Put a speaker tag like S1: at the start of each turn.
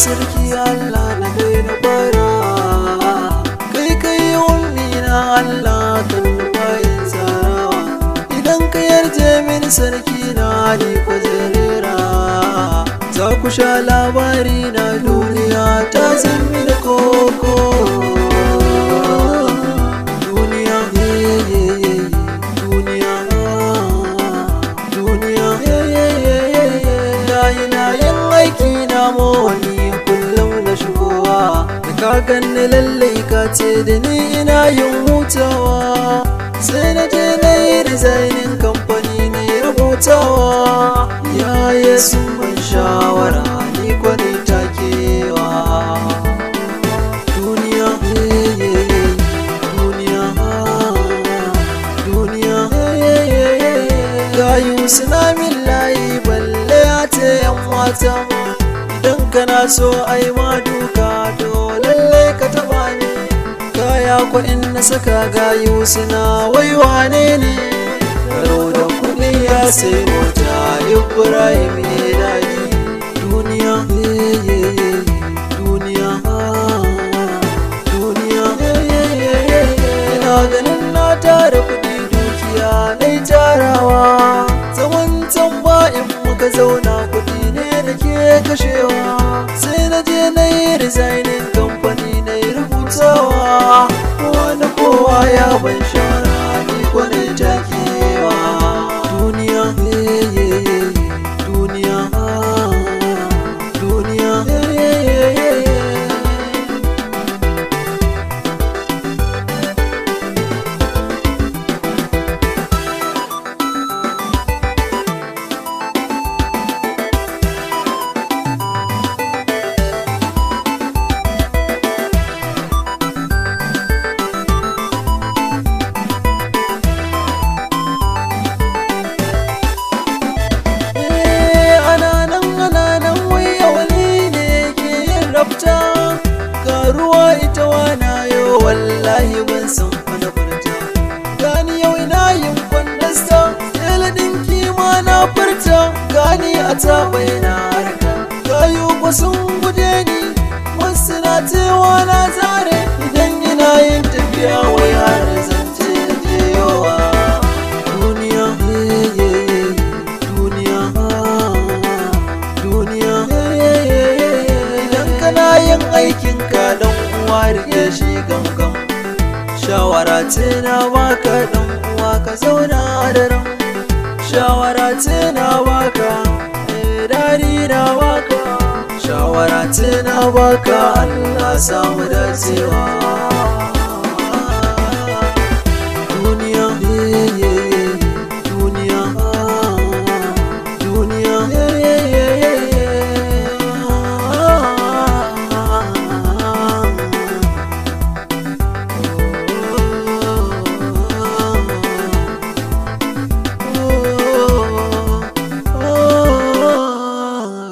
S1: sarki Allah na kai na fara, kai kai ummi na Allah kan bayin tsarawa. Idan ka yarje min sarki na ni ko zarera, za ku sha labari na duniya ta zan mini koko. Duniya duniya duniya yin aiki na mawani kullum na shigowa, da ka ganni lallai ka ce da ni ina yin hutawa. Sai na je na yi resigning kamfani na yi rubutawa, yaya sun ban shawara ni kwani takewa. Duniya duniya duniya gayu suna min layi balle ya ce yan mata ma. Idan kana so ai ma duka to lallai ka taba ni. Kaya ko in na saka gayu suna wai wane ne, karo da kuɗi ya sai mota Ibrahim ya daɗi. Duniya duniya duniya ina ganin na tara kuɗi dukiya na tarawa, zaman tamba in muka zauna kuɗi ne da ke kashewa. Sai na je na yi resigning kamfani na yi rubutawa, wani kowa ya ban shara ni kwanin takewa. Duniya duniya duniya ruwa ita wana yau wallahi ban san wani furta. Gani yau ina yin kwandasta, tela ɗinki ma na furta. Gani a taɓa yana harka, gayu kwa sun guje ni, wasu na cewa na zare. Idan ina yin tafiya wai har zance da jeyowa. Duniya duniya duniya idan kana yin aikin ka dan uwa rike shi gangan. Shawara ce na baka dan uwa ka zauna da ran. Shawara ce na baka dari na baka. Shawara ce na baka Allah samu dacewa.